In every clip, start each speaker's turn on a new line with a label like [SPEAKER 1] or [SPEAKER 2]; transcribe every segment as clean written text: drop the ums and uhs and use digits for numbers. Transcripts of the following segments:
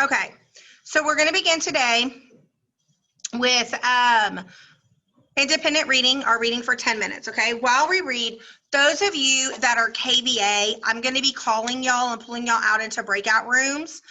[SPEAKER 1] Okay, so we're going to begin today with independent reading, our reading for 10 minutes, okay? While we read, those of you that are KBA, I'm going to be calling y'all and pulling y'all out into breakout rooms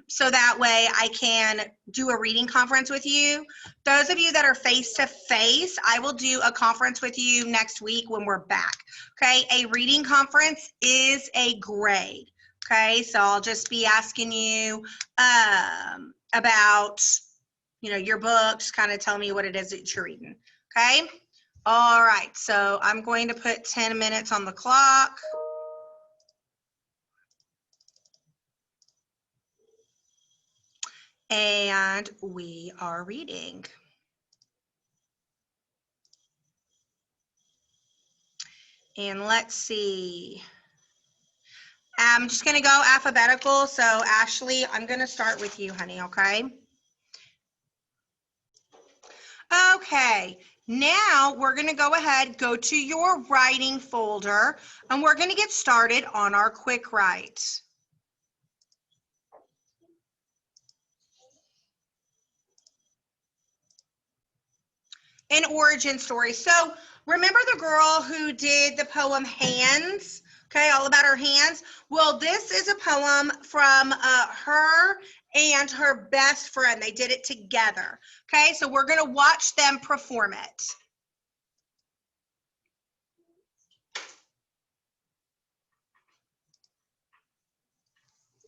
[SPEAKER 1] so that way I can do a reading conference with you. Those of you that are face-to-face, I will do a conference with you next week when we're back, okay? A reading conference is a grade, okay? So I'll just be asking you about your books, kind of tell me what it is that you're reading, okay? All right, so I'm going to put 10 minutes on the clock. And we are reading. And let's see. I'm just gonna go alphabetical. So Ashley, I'm gonna start with you, honey, okay? Okay, now we're going to go ahead, go to your writing folder, and we're going to get started on our quick write. An origin story. So remember the girl who did the poem Hands? Okay, all about her hands. Well, this is a poem from her and her best friend. They did it together. Okay, so we're going to watch them perform it.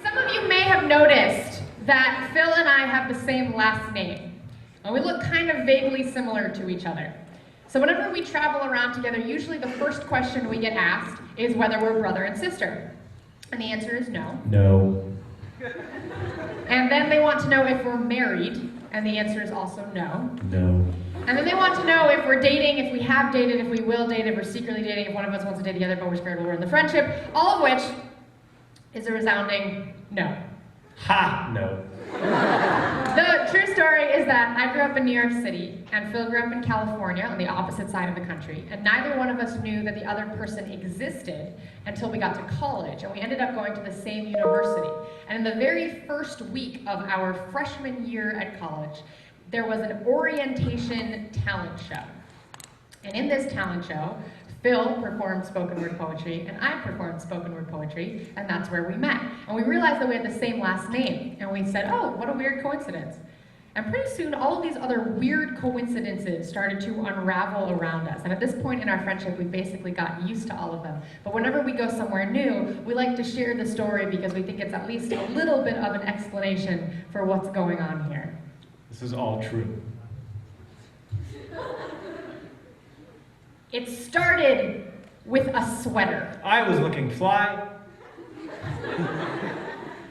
[SPEAKER 2] Some of you may have noticed that Phil and I have the same last name, and we look kind of vaguely similar to each other. So whenever we travel around together, usually the first question we get asked is whether we're brother and sister. And the answer is no.
[SPEAKER 3] No.
[SPEAKER 2] And then they want to know if we're married, and the answer is also no.
[SPEAKER 3] No.
[SPEAKER 2] And then they want to know if we're dating, if we have dated, if we will date, if we're secretly dating, if one of us wants to date the other, but we're scared we'll ruin the friendship, all of which is a resounding no.
[SPEAKER 3] Ha! No.
[SPEAKER 2] The true story is that I grew up in New York City, and Phil grew up in California on the opposite side of the country, and neither one of us knew that the other person existed until we got to college, and we ended up going to the same university. And in the very first week of our freshman year at college, there was an orientation talent show. And in this talent show, Phil performed spoken word poetry, and I performed spoken word poetry, and that's where we met. And we realized that we had the same last name, and we said, oh, what a weird coincidence. And pretty soon, all of these other weird coincidences started to unravel around us. And at this point in our friendship, we basically got used to all of them. But whenever we go somewhere new, we like to share the story because we think it's at least a little bit of an explanation for what's going on here.
[SPEAKER 3] This is all true.
[SPEAKER 2] It started with a sweater.
[SPEAKER 3] I was looking fly.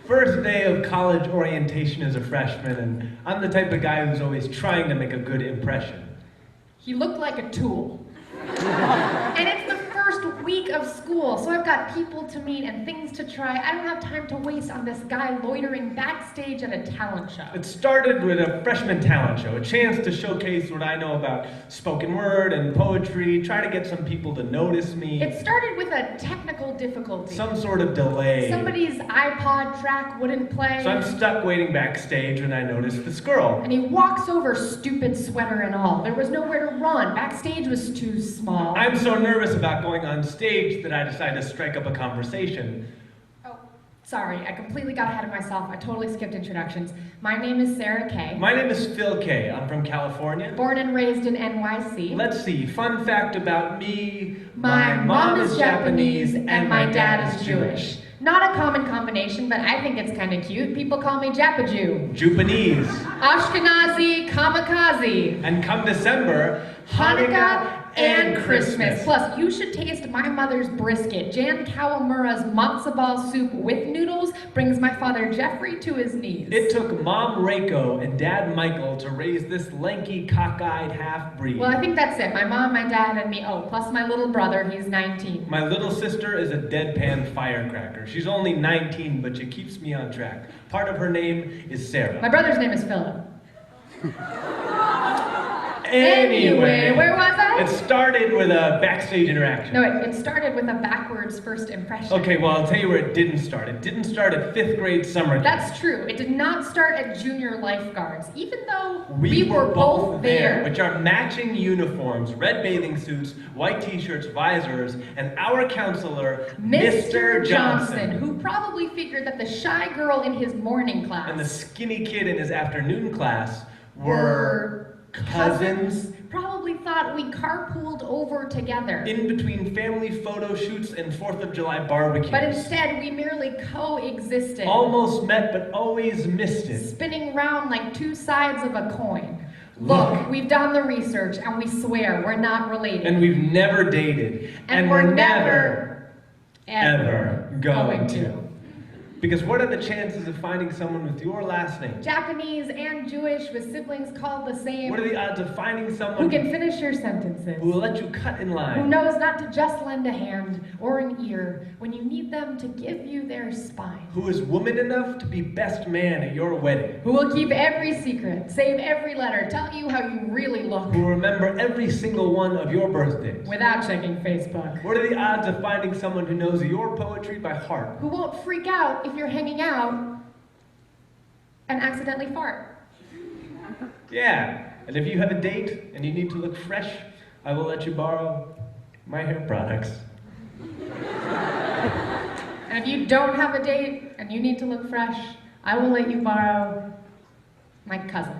[SPEAKER 3] First day of college orientation as a freshman, and I'm the type of guy who's always trying to make a good impression.
[SPEAKER 2] He looked like a tool. And it's the first week of school, so I've got people to meet and things to try. I don't have time to waste on this guy loitering backstage at a talent show.
[SPEAKER 3] It started with a freshman talent show, a chance to showcase what I know about spoken word and poetry, try to get some people to notice me.
[SPEAKER 2] It started with a technical difficulty.
[SPEAKER 3] Some sort of delay.
[SPEAKER 2] Somebody's iPod track wouldn't play.
[SPEAKER 3] So I'm stuck waiting backstage when I notice this girl.
[SPEAKER 2] And he walks over, stupid sweater and all. There was nowhere to run. Backstage was too small.
[SPEAKER 3] I'm so nervous about going on stage that I decide to strike up a conversation.
[SPEAKER 2] Oh, sorry, I completely got ahead of myself. I totally skipped introductions. My name is Sarah Kay.
[SPEAKER 3] My name is Phil Kay. I'm from California.
[SPEAKER 2] Born and raised in NYC.
[SPEAKER 3] Let's see, fun fact about me.
[SPEAKER 2] My mom is Japanese and my dad is Jewish. Not a common combination, but I think it's kind of cute. People call me Japaju.
[SPEAKER 3] Japanese.
[SPEAKER 2] Ashkenazi kamikaze.
[SPEAKER 3] And come December,
[SPEAKER 2] Hanukkah and Christmas. Plus, you should taste my mother's brisket. Jan Kawamura's matzo ball soup with noodles brings my father Jeffrey to his knees.
[SPEAKER 3] It took Mom Reiko and Dad Michael to raise this lanky, cockeyed half-breed.
[SPEAKER 2] Well, I think that's it. My mom, my dad, and me. Oh, plus my little brother, he's 19.
[SPEAKER 3] My little sister is a deadpan firecracker. She's only 19, but she keeps me on track. Part of her name is Sarah.
[SPEAKER 2] My brother's name is Philip.
[SPEAKER 3] Anyway,
[SPEAKER 2] where was I?
[SPEAKER 3] it started with a backstage interaction.
[SPEAKER 2] No, it started with a backwards first impression.
[SPEAKER 3] Okay, well, I'll tell you where it didn't start. It didn't start at 5th grade summer camp.
[SPEAKER 2] That's true. It did not start at junior lifeguards, even though
[SPEAKER 3] We were both there,
[SPEAKER 2] there.
[SPEAKER 3] which are matching uniforms, red bathing suits, white t-shirts, visors, and our counselor,
[SPEAKER 2] Mr. Johnson, who probably figured that the shy girl in his morning class
[SPEAKER 3] and the skinny kid in his afternoon class were cousins.
[SPEAKER 2] Probably thought we carpooled over together.
[SPEAKER 3] In between family photo shoots and 4th of July barbecues.
[SPEAKER 2] But instead, we merely coexisted.
[SPEAKER 3] Almost met, but always missed it.
[SPEAKER 2] Spinning round like two sides of a coin.
[SPEAKER 3] Look.
[SPEAKER 2] Look, we've done the research and we swear we're not related.
[SPEAKER 3] And we've never dated.
[SPEAKER 2] And we're never,
[SPEAKER 3] ever going to. Because what are the chances of finding someone with your last name?
[SPEAKER 2] Japanese and Jewish with siblings called the same.
[SPEAKER 3] What are the odds of finding someone
[SPEAKER 2] Who can finish your sentences.
[SPEAKER 3] who will let you cut in
[SPEAKER 2] Who
[SPEAKER 3] line?
[SPEAKER 2] knows not to just lend a hand or an ear when you need them to give you their spine.
[SPEAKER 3] Who is woman enough to be best man at your wedding?
[SPEAKER 2] Who will keep every secret, save every letter, tell you how you really look
[SPEAKER 3] Who will remember every single one of your birthdays?
[SPEAKER 2] without checking Facebook.
[SPEAKER 3] What are the odds of finding someone who knows your poetry by heart?
[SPEAKER 2] Who won't freak out if you're hanging out and accidentally fart.
[SPEAKER 3] Yeah, and if you have a date and you need to look fresh, I will let you borrow my hair products.
[SPEAKER 2] And if you don't have a date and you need to look fresh, I will let you borrow my cousin.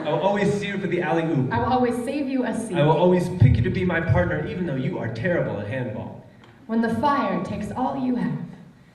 [SPEAKER 3] I will always see you for the alley-oop.
[SPEAKER 2] I will always save you a seat.
[SPEAKER 3] I will always pick you to be my partner, even though you are terrible at handball.
[SPEAKER 2] When the fire takes all you have,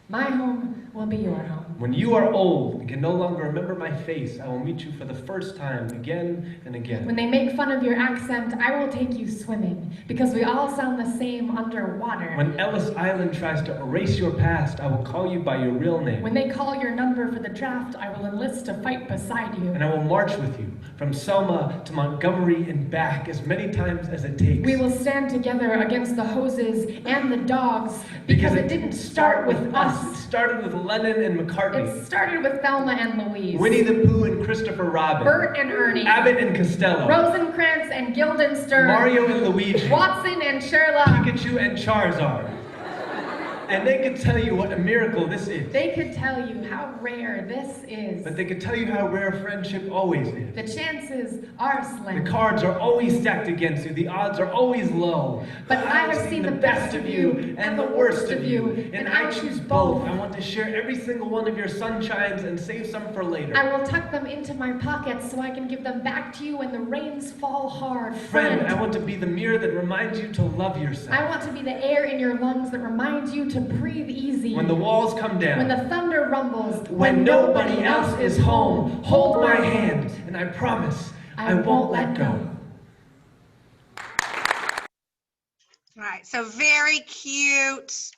[SPEAKER 2] my home will be your home.
[SPEAKER 3] When you are old and can no longer remember my face, I will meet you for the first time again and again.
[SPEAKER 2] When they make fun of your accent, I will take you swimming, because we all sound the same underwater.
[SPEAKER 3] When Ellis Island tries to erase your past, I will call you by your real name.
[SPEAKER 2] When they call your number for the draft, I will enlist to fight beside you.
[SPEAKER 3] And I will march with you from Selma to Montgomery and back as many times as it takes.
[SPEAKER 2] We will stand together against the hoses and the dogs, because it didn't start with us.
[SPEAKER 3] It started with Lennon and McCartney.
[SPEAKER 2] It started with Thelma and Louise.
[SPEAKER 3] Winnie the Pooh and Christopher Robin.
[SPEAKER 2] Bert and Ernie.
[SPEAKER 3] Abbott and Costello.
[SPEAKER 2] Rosencrantz and Guildenstern.
[SPEAKER 3] Mario and Luigi.
[SPEAKER 2] Watson and Sherlock.
[SPEAKER 3] Pikachu and Charizard. And they could tell you what a miracle this is.
[SPEAKER 2] They could tell you how rare this is.
[SPEAKER 3] But they could tell you how rare friendship always is.
[SPEAKER 2] The chances are slim.
[SPEAKER 3] The cards are always stacked against you. The odds are always low.
[SPEAKER 2] But I have seen the best of you and the worst of you,
[SPEAKER 3] And I choose both. I want to share every single one of your sunshines and save some for later.
[SPEAKER 2] I will tuck them into my pockets so I can give them back to you when the rains fall hard.
[SPEAKER 3] Friend, I want to be the mirror that reminds you to love yourself.
[SPEAKER 2] I want to be the air in your lungs that reminds you to breathe easy.
[SPEAKER 3] When the walls come down.
[SPEAKER 2] When the thunder rumbles.
[SPEAKER 3] When nobody else is home. Hold my hand, and I promise I won't let go.
[SPEAKER 1] All right, so very cute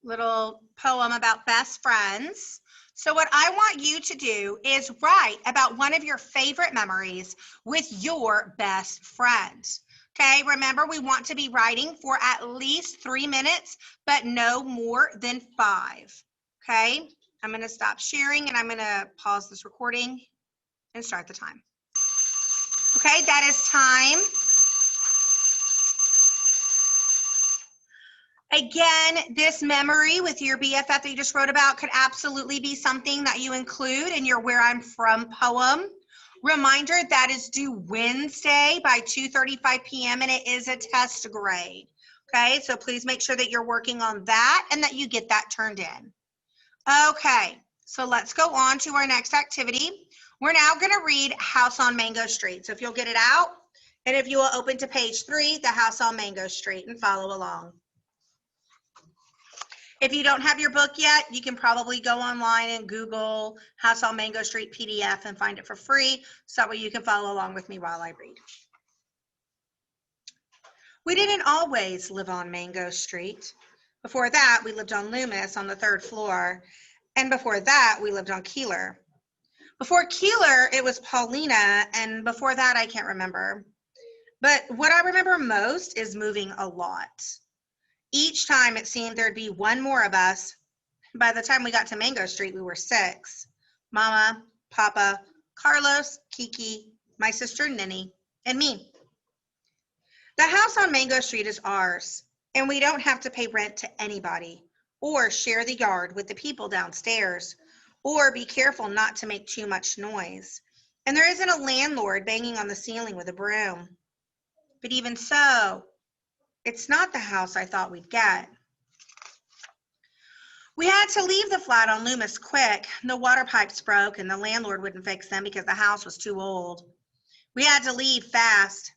[SPEAKER 1] little poem about best friends. So what I want you to do is write about one of your favorite memories with your best friend. Okay, remember we want to be writing for at least 3 minutes, but no more than 5. Okay, I'm gonna stop sharing and I'm gonna pause this recording and start the time. Okay, that is time. Again, this memory with your BFF that you just wrote about could absolutely be something that you include in your Where I'm From poem. Reminder, that is due Wednesday by 2:35 p.m. and it is a test grade. Okay, so please make sure that you're working on that and that you get that turned in. Okay, so let's go on to our next activity. We're now going to read House on Mango Street. So if you'll get it out, and if you will open to page 3, The House on Mango Street, and follow along. If you don't have your book yet, you can probably go online and Google House on Mango Street PDF and find it for free, so that way you can follow along with me while I read. We didn't always live on Mango Street. Before that, we lived on Loomis on the 3rd floor, and before that, we lived on Keeler. Before Keeler, it was Paulina, and before that, I can't remember. But what I remember most is moving a lot. Each time it seemed there'd be one more of us. By the time we got to Mango Street, we were 6. Mama, Papa, Carlos, Kiki, my sister Ninny, and me. The house on Mango Street is ours, and we don't have to pay rent to anybody, or share the yard with the people downstairs, or be careful not to make too much noise. And there isn't a landlord banging on the ceiling with a broom. But even so, it's not the house I thought we'd get. We had to leave the flat on Loomis quick. The water pipes broke and the landlord wouldn't fix them because the house was too old. We had to leave fast.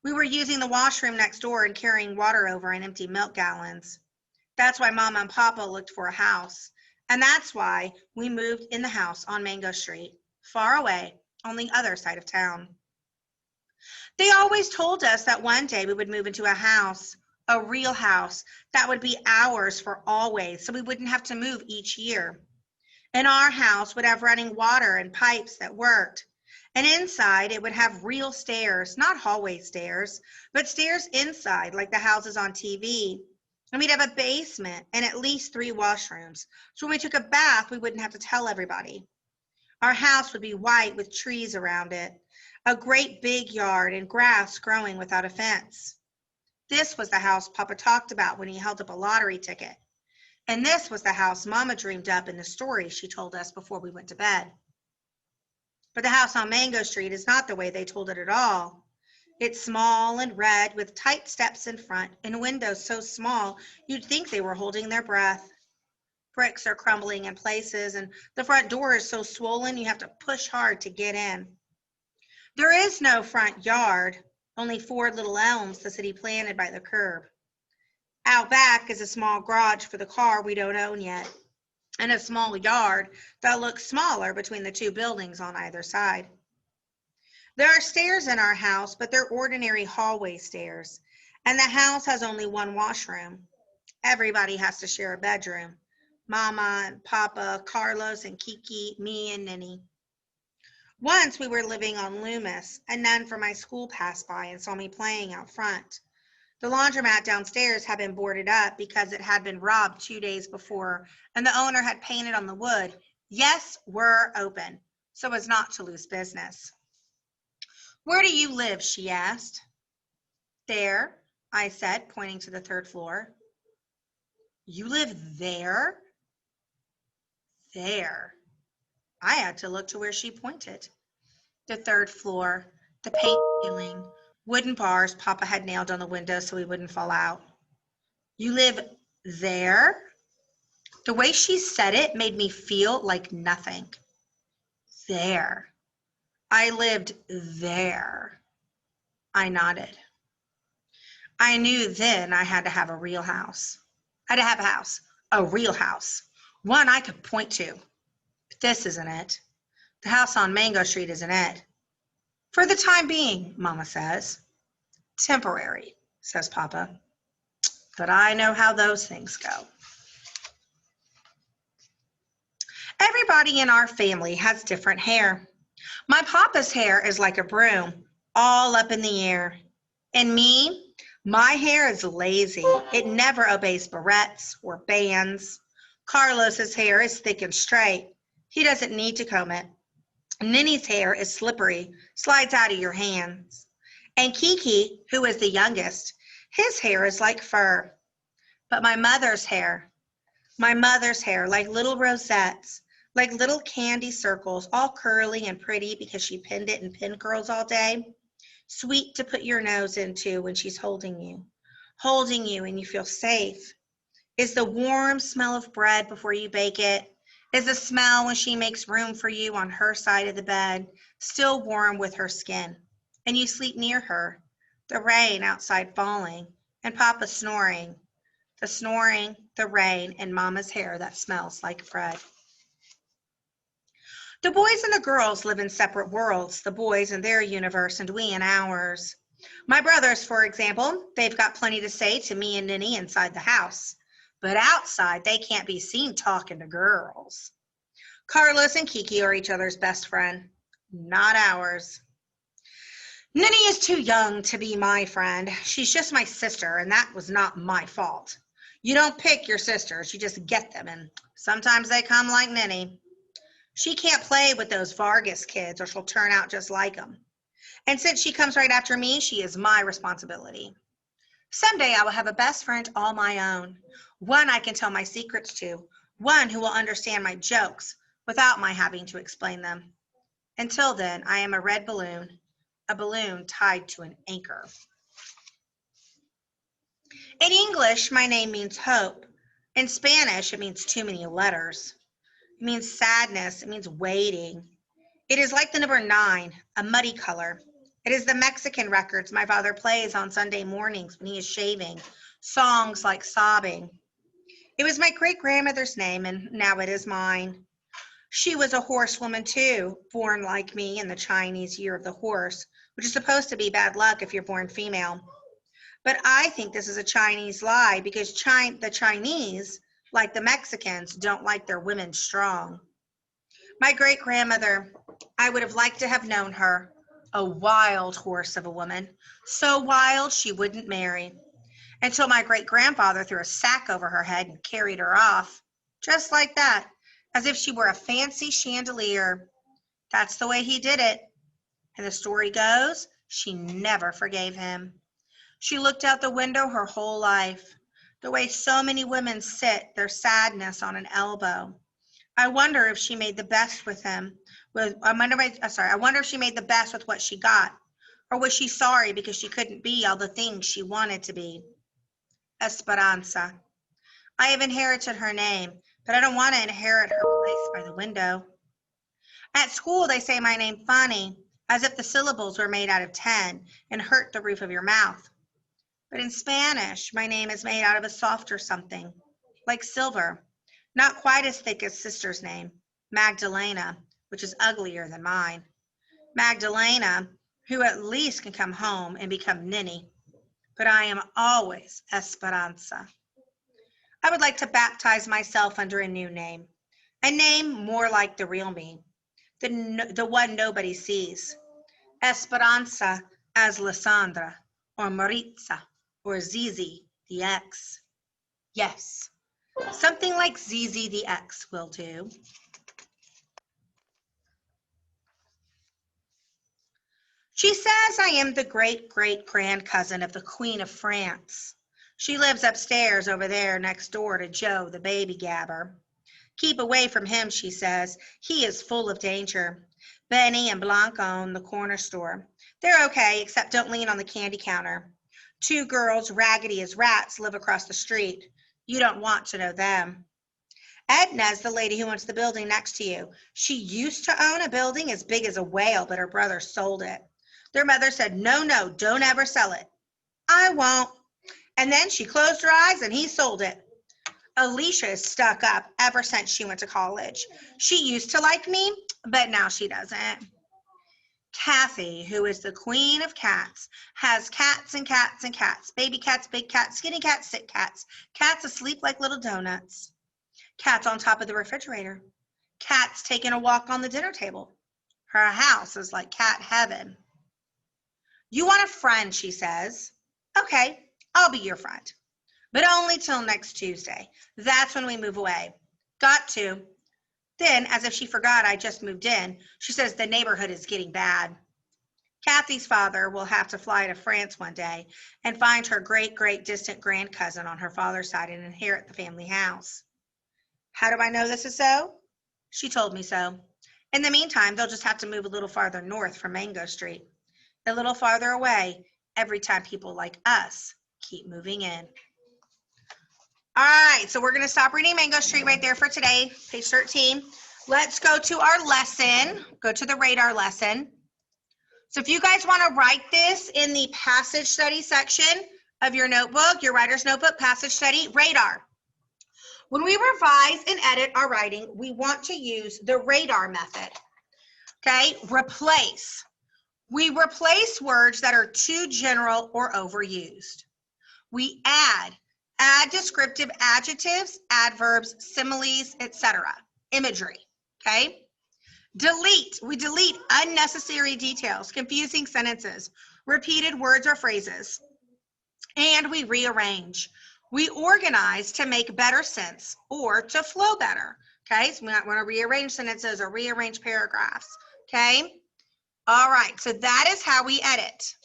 [SPEAKER 1] We were using the washroom next door and carrying water over in empty milk gallons. That's why Mama and Papa looked for a house. And that's why we moved in the house on Mango Street, far away on the other side of town. They always told us that one day we would move into a house, a real house that would be ours for always, so we wouldn't have to move each year. And our house would have running water and pipes that worked. And inside it would have real stairs, not hallway stairs, but stairs inside like the houses on TV. And we'd have a basement and at least 3 washrooms. So when we took a bath, we wouldn't have to tell everybody. Our house would be white with trees around it, a great big yard and grass growing without a fence. This was the house Papa talked about when he held up a lottery ticket. And this was the house Mama dreamed up in the story she told us before we went to bed. But the house on Mango Street is not the way they told it at all. It's small and red with tight steps in front and windows so small you'd think they were holding their breath. Bricks are crumbling in places and the front door is so swollen you have to push hard to get in. There is no front yard, only 4 little elms the city planted by the curb. Out back is a small garage for the car we don't own yet, and a small yard that looks smaller between the 2 buildings on either side. There are stairs in our house, but they're ordinary hallway stairs, and the house has only 1 washroom. Everybody has to share a bedroom. Mama and Papa, Carlos and Kiki, me and Ninny. Once we were living on Loomis. A nun from my school passed by and saw me playing out front. The laundromat downstairs had been boarded up because it had been robbed 2 days before, and the owner had painted on the wood, "Yes, we're open," so as not to lose business. "Where do you live?" she asked. "There," I said, pointing to the 3rd floor. "You live there?" "There." I had to look to where she pointed. The 3rd floor, the paint ceiling, wooden bars Papa had nailed on the window so we wouldn't fall out. "You live there?" The way she said it made me feel like nothing. There. I lived there. I nodded. I knew then I had to have a real house. I had to have a house, a real house, one I could point to. But this isn't it. The house on Mango Street isn't it. "For the time being," Mama says. "Temporary," says Papa. But I know how those things go. Everybody in our family has different hair. My Papa's hair is like a broom, all up in the air. And me, my hair is lazy. It never obeys barrettes or bands. Carlos's hair is thick and straight. He doesn't need to comb it. Ninny's hair is slippery, slides out of your hands. And Kiki, who is the youngest, his hair is like fur. But my mother's hair, like little rosettes, like little candy circles, all curly and pretty because she pinned it in pin curls all day. Sweet to put your nose into when she's holding you and you feel safe. Is the warm smell of bread before you bake it. Is the smell when she makes room for you on her side of the bed, still warm with her skin. And you sleep near her, the rain outside falling, and Papa snoring. The snoring, the rain, and Mama's hair that smells like bread. The boys and the girls live in separate worlds, the boys in their universe and we in ours. My brothers, for example, they've got plenty to say to me and Ninny inside the house. But outside, they can't be seen talking to girls. Carlos and Kiki are each other's best friend, not ours. Ninny is too young to be my friend. She's just my sister, and that was not my fault. You don't pick your sisters, you just get them, and sometimes they come like Ninny. She can't play with those Vargas kids or she'll turn out just like them. And since she comes right after me, she is my responsibility. Someday I will have a best friend all my own, one I can tell my secrets to, one who will understand my jokes without my having to explain them. Until then, I am a balloon tied to an anchor. In English, my name means hope. In Spanish, it means too many letters. It means sadness. It means waiting. It is like the number 9, a muddy color. It is the Mexican records my father plays on Sunday mornings when he is shaving, songs like Sobbing. It was my great-grandmother's name, and now it is mine. She was a horsewoman too, born like me in the Chinese year of the horse, which is supposed to be bad luck if you're born female. But I think this is a Chinese lie because the Chinese, like the Mexicans, don't like their women strong. My great-grandmother, I would have liked to have known her, a wild horse of a woman, so wild she wouldn't marry, until my great-grandfather threw a sack over her head and carried her off, just like that, as if she were a fancy chandelier. That's the way he did it. And the story goes, she never forgave him. She looked out the window her whole life, the way so many women sit their sadness on an elbow. I wonder if she made the best with him. I wonder if she made the best with what she got, or was she sorry because she couldn't be all the things she wanted to be? Esperanza. I have inherited her name, but I don't want to inherit her place by the window. At school, they say my name funny, as if the syllables were made out of 10 and hurt the roof of your mouth. But in Spanish, my name is made out of a softer something, like silver, not quite as thick as sister's name, Magdalena, which is uglier than mine. Magdalena, who at least can come home and become ninny. But I am always Esperanza. I would like to baptize myself under a new name, a name more like the real me, the one nobody sees. Esperanza as Lysandra, or Maritza, or Zizi, the X. Yes, something like Zizi the X will do. She says I am the great-great-grand cousin of the Queen of France. She lives upstairs over there next door to Joe, the baby gabber. Keep away from him, she says. He is full of danger. Benny and Blanca own the corner store. They're okay, except don't lean on the candy counter. 2 girls, raggedy as rats, live across the street. You don't want to know them. Edna's the lady who owns the building next to you. She used to own a building as big as a whale, but her brother sold it. Their mother said, no, don't ever sell it. I won't. And then she closed her eyes and he sold it. Alicia is stuck up ever since she went to college. She used to like me, but now she doesn't. Kathy, who is the queen of cats, has cats and cats and cats. Baby cats, big cats, skinny cats, sick cats. Cats asleep like little donuts. Cats on top of the refrigerator. Cats taking a walk on the dinner table. Her house is like cat heaven. You want a friend, she says. Okay, I'll be your friend. But only till next Tuesday. That's when we move away. Got to. Then, as if she forgot I just moved in, she says the neighborhood is getting bad. Kathy's father will have to fly to France one day and find her great-great-distant grandcousin on her father's side and inherit the family house. How do I know this is so? She told me so. In the meantime, they'll just have to move a little farther north from Mango Street. A little farther away every time people like us keep moving in. All right, so we're going to stop reading Mango Street right there for today, page 13. Let's go to our lesson, go to the radar lesson. So if you guys want to write this in the passage study section of your notebook, your writer's notebook, passage study, radar. When we revise and edit our writing, we want to use the radar method, okay? Replace. We replace words that are too general or overused. We add descriptive adjectives, adverbs, similes, etc. Imagery, okay? Delete. We delete unnecessary details, confusing sentences, repeated words or phrases. And we rearrange. We organize to make better sense or to flow better, okay? So we might want to rearrange sentences or rearrange paragraphs, okay? All right, so that is how we edit.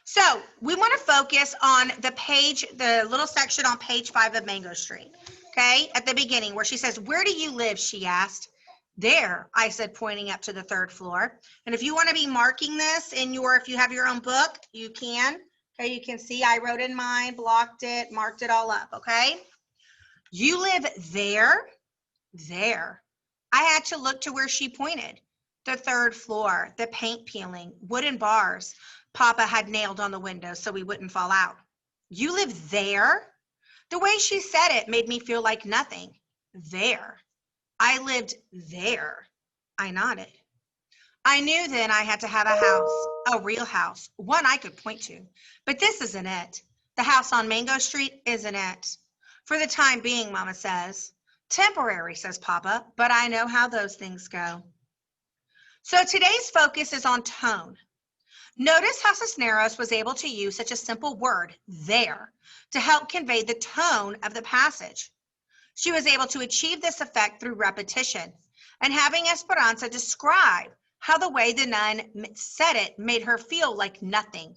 [SPEAKER 1] So we want to focus on the page, the little section on page 5 of Mango Street, okay? At the beginning where she says, "Where do you live?" she asked. "There," I said, pointing up to the 3rd floor. And if you want to be marking this in your, if you have your own book, you can. Okay, you can see I wrote in mine, blocked it, marked it all up, okay? "You live there?" There. I had to look to where she pointed. The 3rd floor, the paint peeling, wooden bars Papa had nailed on the window so we wouldn't fall out. "You live there?" The way she said it made me feel like nothing. There. I lived there. I nodded. I knew then I had to have a house, a real house, one I could point to. But this isn't it. The house on Mango Street isn't it. "For the time being," Mama says. "Temporary," says Papa, "but I know how those things go." So today's focus is on tone. Notice how Cisneros was able to use such a simple word, there, to help convey the tone of the passage. She was able to achieve this effect through repetition and having Esperanza describe how the way the nun said it made her feel like nothing.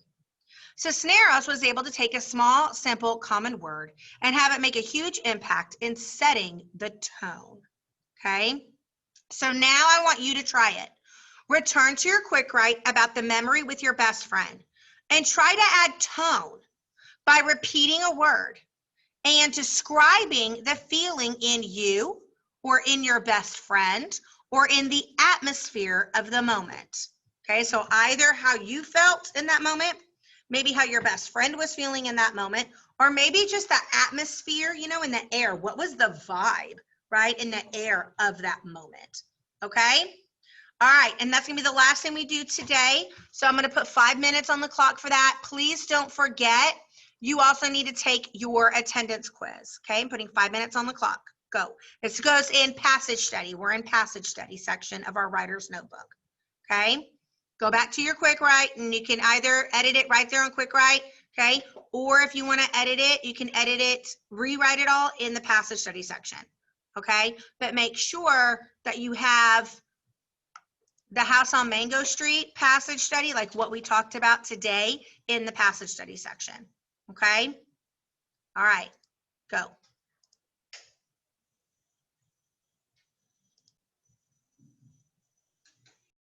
[SPEAKER 1] Cisneros was able to take a small, simple, common word and have it make a huge impact in setting the tone. Okay? So now I want you to try it. Return to your quick write about the memory with your best friend and try to add tone by repeating a word and describing the feeling in you or in your best friend or in the atmosphere of the moment. Okay, so either how you felt in that moment, maybe how your best friend was feeling in that moment, or maybe just the atmosphere, you know, in the air. What was the vibe, right, in the air of that moment? Okay? All right, and that's gonna be the last thing we do today. So I'm gonna put 5 minutes on the clock for that. Please don't forget, you also need to take your attendance quiz, okay? I'm putting 5 minutes on the clock. Go. This goes in passage study. We're in passage study section of our writer's notebook, okay? Go back to your quick write and you can either edit it right there on quick write, okay? Or if you wanna edit it, you can edit it, rewrite it all in the passage study section, okay? But make sure that you have the house on Mango Street passage study, like what we talked about today, in the passage study section. Okay? All right, go.